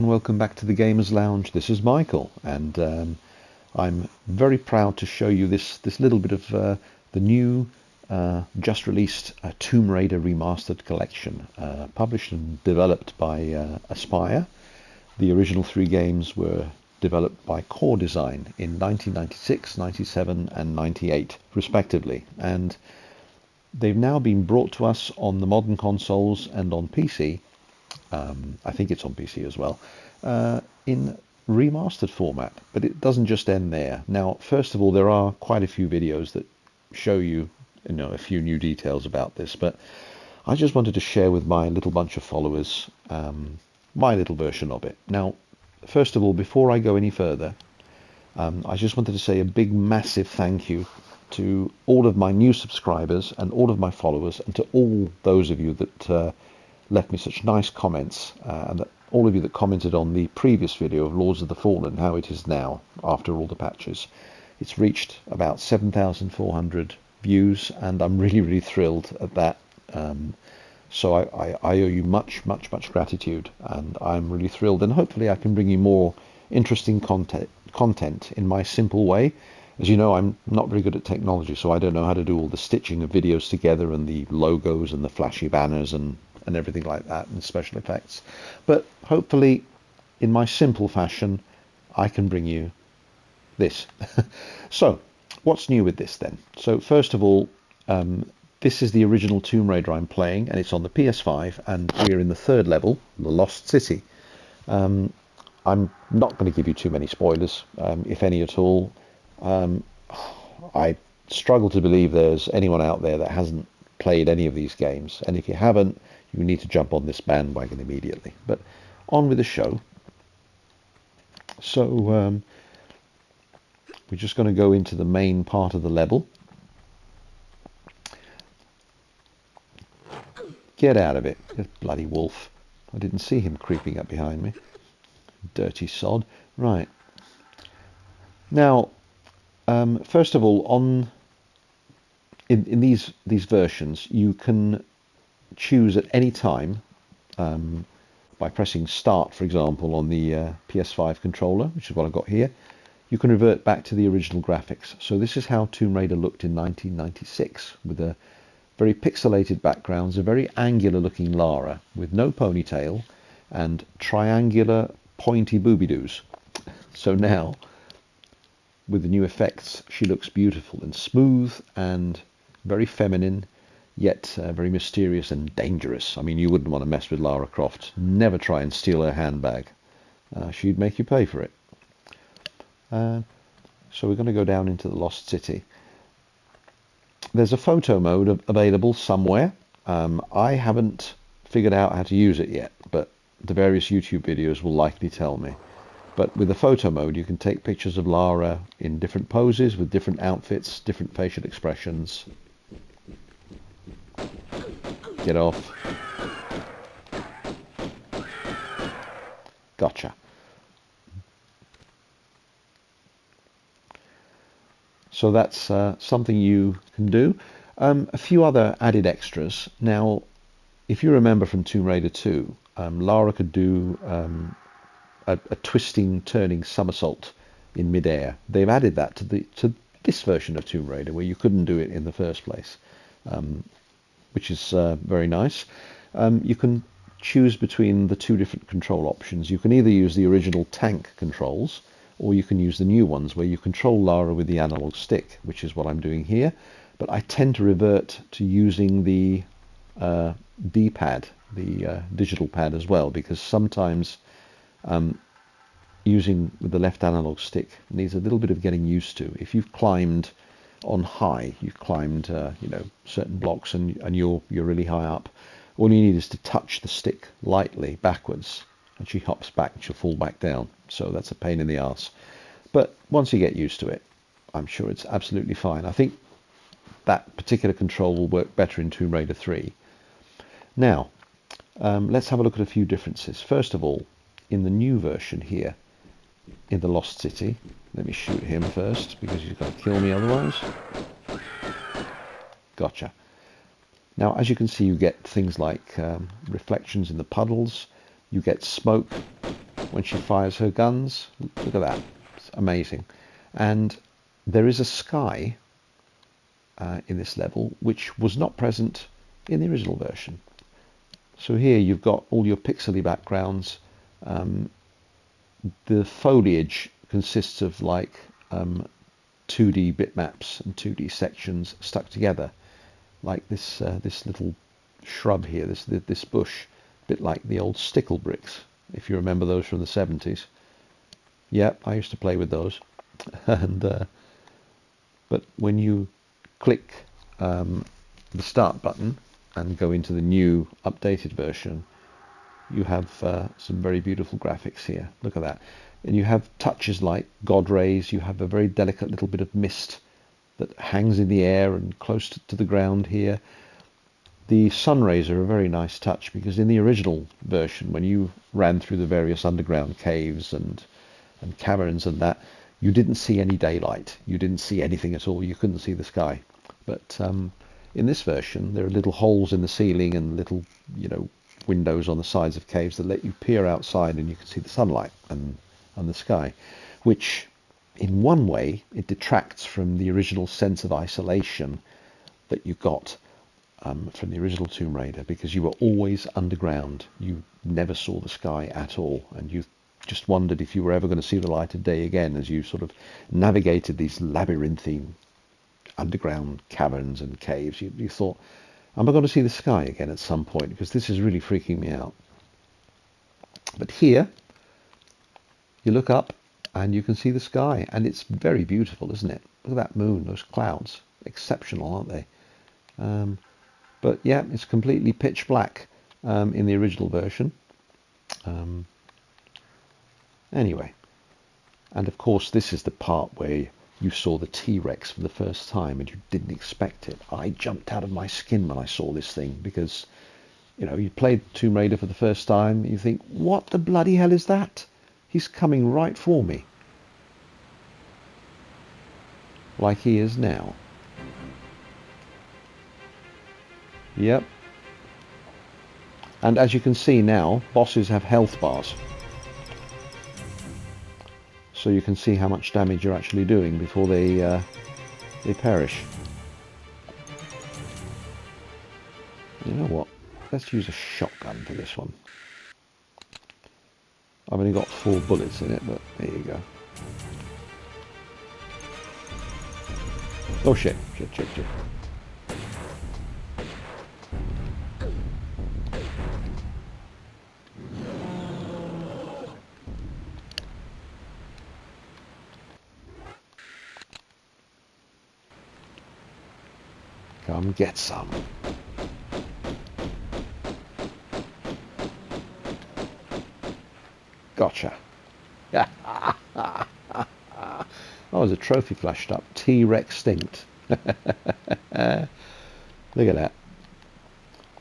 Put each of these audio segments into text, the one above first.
Welcome back to the Gamers Lounge. This is Michael, and I'm very proud to show you this little bit of the new, just released Tomb Raider Remastered collection, published and developed by Aspyr. The original three games were developed by Core Design in 1996, 97, and 98, respectively, and they've now been brought to us on the modern consoles and on PC. I think it's on PC as well, in remastered format, but it doesn't just end there. Now, first of all, there are quite a few videos that show you, a few new details about this, but I just wanted to share with my little bunch of followers my little version of it. Now, first of all, before I go any further, I just wanted to say a big, massive thank you to all of my new subscribers and all of my followers, and to all those of you that left me such nice comments, and that all of you that commented on the previous video of Lords of the Fallen, how it is now after all the patches. It's reached about 7,400 views, and I'm really, really thrilled at that. So I owe you much gratitude, and I'm really thrilled, and hopefully I can bring you more interesting content in my simple way. As you know, I'm not very good at technology, so I don't know how to do all the stitching of videos together and the logos and the flashy banners and everything like that, and special effects. But hopefully, in my simple fashion, I can bring you this. So, what's new with this then? So, first of all, this is the original Tomb Raider I'm playing, and it's on the PS5, and we're in the third level, the Lost City. I'm not going to give you too many spoilers, if any at all. I struggle to believe there's anyone out there that hasn't played any of these games, and if you haven't, you need to jump on this bandwagon immediately. But on with the show. So we're just going to go into the main part of the level. Get out of it, you bloody wolf. I didn't see him creeping up behind me. Dirty sod. Right. Now, first of all, in these versions, you can choose at any time, by pressing start, for example, on the PS5 controller, which is what I've got here. You can revert back to the original graphics. So this is how Tomb Raider looked in 1996, with a very pixelated backgrounds, a very angular looking Lara with no ponytail and triangular pointy booby-doos. So now, with the new effects, she looks beautiful and smooth and very feminine, yet very mysterious and dangerous. I mean, you wouldn't want to mess with Lara Croft. Never try and steal her handbag. She'd make you pay for it. So we're going to go down into the Lost City. There's a photo mode available somewhere. I haven't figured out how to use it yet, but the various YouTube videos will likely tell me. But with the photo mode, you can take pictures of Lara in different poses, with different outfits, different facial expressions. Get off. Gotcha. So that's something you can do. A few other added extras. Now, if you remember from Tomb Raider 2, Lara could do a twisting, turning somersault in midair. They've added that to this version of Tomb Raider, where you couldn't do it in the first place, which is very nice. You can choose between the two different control options. You can either use the original tank controls, or you can use the new ones where you control Lara with the analog stick, which is what I'm doing here. But I tend to revert to using the D-pad, the digital pad as well, because sometimes using with the left analog stick needs a little bit of getting used to. If you've climbed on high, you've climbed certain blocks, and you're really high up, all you need is to touch the stick lightly backwards, and she hops back and she'll fall back down. So that's a pain in the arse. But once you get used to it, I'm sure it's absolutely fine. I think that particular control will work better in Tomb Raider 3. Now, let's have a look at a few differences. First of all, in the new version here, in the Lost City, let me shoot him first, because he's going to kill me otherwise. Gotcha. Now, as you can see, you get things like reflections in the puddles, you get smoke, when she fires her guns. Look at that. It's amazing. And there is a sky in this level which was not present in the original version. So here you've got all your pixely backgrounds. The foliage consists of like 2D bitmaps and 2D sections stuck together, like this little shrub here, this bush, a bit like the old stickle bricks, if you remember those from the 70s. Yeah, I used to play with those. And but when you click the start button and go into the new updated version, you have some very beautiful graphics here. Look at that. And you have touches like God rays. You have a very delicate little bit of mist that hangs in the air and close to the ground here. The sun rays are a very nice touch, because in the original version, when you ran through the various underground caves and caverns and that, you didn't see any daylight. You didn't see anything at all. You couldn't see the sky. But in this version, there are little holes in the ceiling and little, windows on the sides of caves that let you peer outside, and you can see the sunlight and the sky, which in one way it detracts from the original sense of isolation that you got from the original Tomb Raider, because you were always underground. You never saw the sky at all, and you just wondered if you were ever going to see the light of day again as you sort of navigated these labyrinthine underground caverns and caves. You thought, am I going to see the sky again at some point? Because this is really freaking me out. But here, you look up and you can see the sky, and it's very beautiful, isn't it? Look at that moon, those clouds. Exceptional, aren't they? But yeah, it's completely pitch black in the original version. Anyway, and of course this is the part where you saw the T-Rex for the first time and you didn't expect it. I jumped out of my skin when I saw this thing, because you played Tomb Raider for the first time, you think, what the bloody hell is that? He's coming right for me, like he is now. Yep. And as you can see now, bosses have health bars, so you can see how much damage you're actually doing before they perish. You know what? Let's use a shotgun for this one. I've only got 4 bullets in it, but there you go. Oh shit, shit. Come get some. Gotcha. Oh, there's a trophy flashed up. T-Rex extinct. Look at that.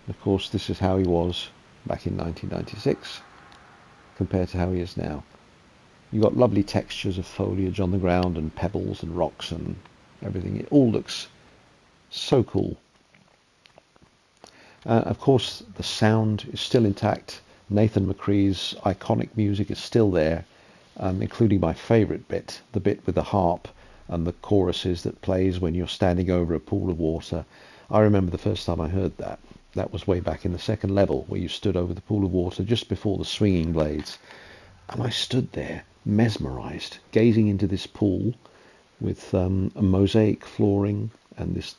Of course, this is how he was back in 1996 compared to how he is now. You've got lovely textures of foliage on the ground and pebbles and rocks and everything. It all looks so cool. Of course, the sound is still intact. Nathan McCree's iconic music is still there, including my favourite bit, the bit with the harp and the choruses that plays when you're standing over a pool of water. I remember the first time I heard that. That was way back in the second level, where you stood over the pool of water just before the swinging blades. And I stood there, mesmerised, gazing into this pool with a mosaic flooring and this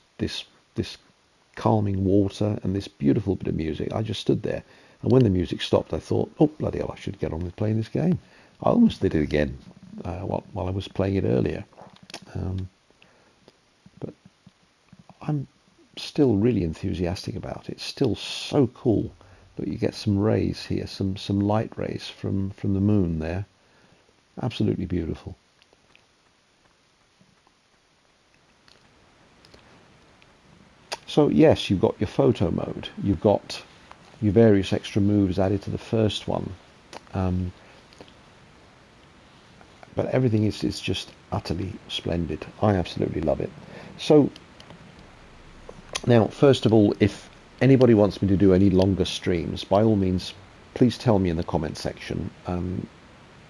calming water and this beautiful bit of music. I just stood there. And when the music stopped, I thought, oh, bloody hell, I should get on with playing this game. I almost did it again while I was playing it earlier. But I'm still really enthusiastic about it. It's still so cool. But you get some rays here, some light rays from the moon there. Absolutely beautiful. So yes, you've got your photo mode. You've got your various extra moves added to the first one. But everything is just utterly splendid. I absolutely love it. So now, first of all, if anybody wants me to do any longer streams, by all means, please tell me in the comment section.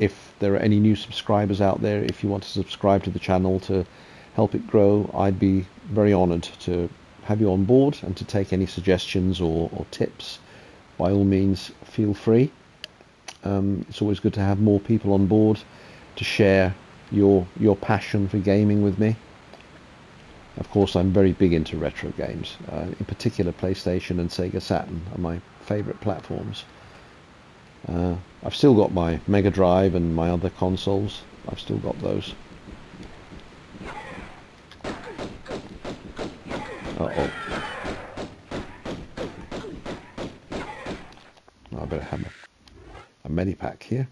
if there are any new subscribers out there, if you want to subscribe to the channel to help it grow, I'd be very honored to have you on board and to take any suggestions or tips. By all means, feel free. It's always good to have more people on board to share your passion for gaming with me. Of course, I'm very big into retro games. In particular, PlayStation and Sega Saturn are my favorite platforms. I've still got my Mega Drive and my other consoles. I've still got those. Uh-oh. I better have a medipack here.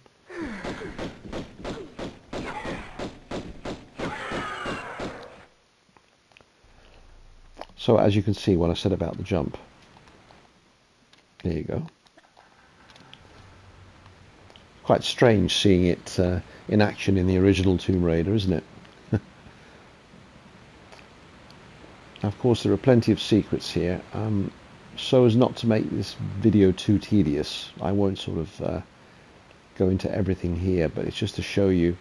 So as you can see, when I said about the jump, there you go. Quite strange seeing it in action in the original Tomb Raider, isn't it? Of course, there are plenty of secrets here. So as not to make this video too tedious, I won't sort of go into everything here, but it's just to show you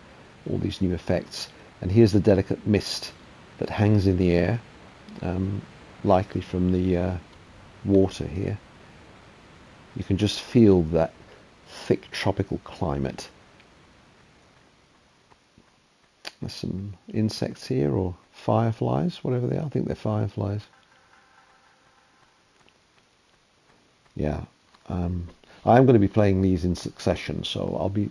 all these new effects. And here's the delicate mist that hangs in the air, likely from the water here. You can just feel that thick tropical climate. There's some insects here, or fireflies, whatever they are. I think they're fireflies. Yeah, I'm going to be playing these in succession, so I'll be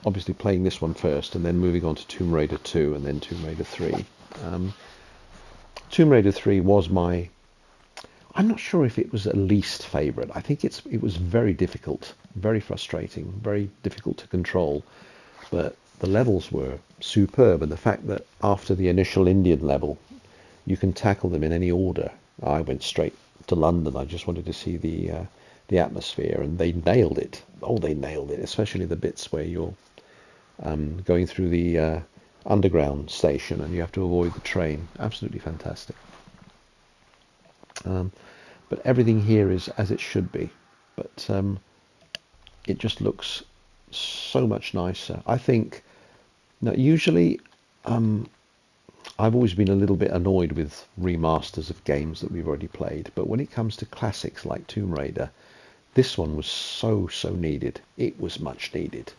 obviously playing this one first and then moving on to Tomb Raider 2 and then Tomb Raider 3. Tomb Raider 3 was my... I'm not sure if it was a least favourite. I think it was very difficult, very frustrating, very difficult to control. But the levels were superb, and the fact that after the initial Indian level, you can tackle them in any order. I went straight to London. I just wanted to see the atmosphere, and they nailed it. Oh, they nailed it, especially the bits where you're going through the underground station and you have to avoid the train. Absolutely fantastic. But everything here is as it should be. But it just looks so much nicer. I think, now usually I've always been a little bit annoyed with remasters of games that we've already played, but when it comes to classics like Tomb Raider, this one was so needed. It was much needed,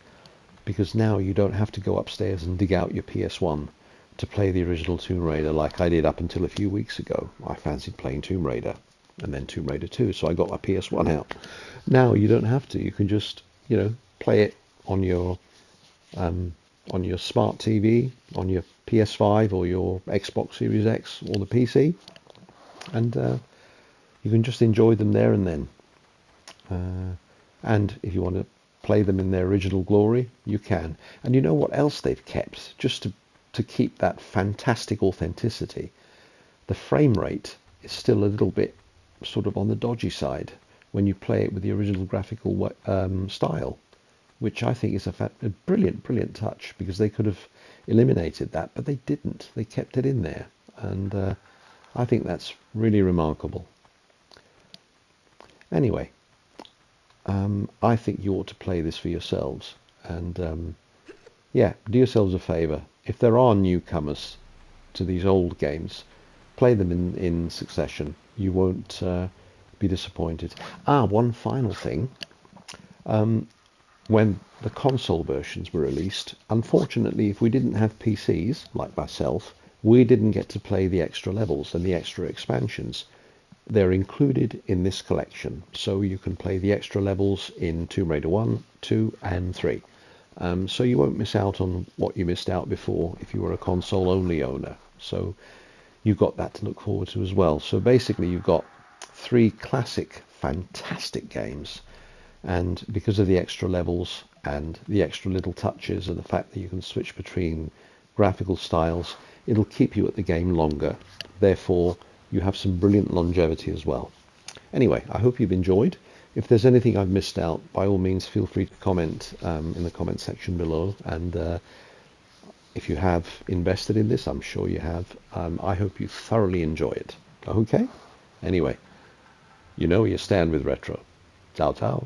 because now you don't have to go upstairs and dig out your PS1 to play the original Tomb Raider like I did up until a few weeks ago. I fancied playing Tomb Raider and then Tomb Raider 2, so I got my PS1 out. Now you don't have to. You can just, play it on your smart TV, on your PS5 or your Xbox Series X or the PC, and you can just enjoy them there and then. And if you want to play them in their original glory, you can. And you know what else they've kept, just to keep that fantastic authenticity? The frame rate is still a little bit sort of on the dodgy side when you play it with the original graphical style, which I think is a brilliant touch, because they could have eliminated that, but they didn't. They kept it in there, and I think that's really remarkable. Anyway, I think you ought to play this for yourselves, and yeah, do yourselves a favour. If there are newcomers to these old games, play them in succession. You won't be disappointed. One final thing. When the console versions were released, unfortunately, if we didn't have PCs, like myself, we didn't get to play the extra levels and the extra expansions. They're included in this collection, so you can play the extra levels in Tomb Raider 1, 2 and 3. So you won't miss out on what you missed out before if you were a console-only owner. So you've got that to look forward to as well. So basically you've got 3 classic, fantastic games, and because of the extra levels and the extra little touches and the fact that you can switch between graphical styles, it'll keep you at the game longer. Therefore, you have some brilliant longevity as well. Anyway, I hope you've enjoyed. If there's anything I've missed out, by all means feel free to comment in the comment section below, and if you have invested in this, I'm sure you have, I hope you thoroughly enjoy it. Okay? Anyway, you know where you stand with retro. Ciao, ciao.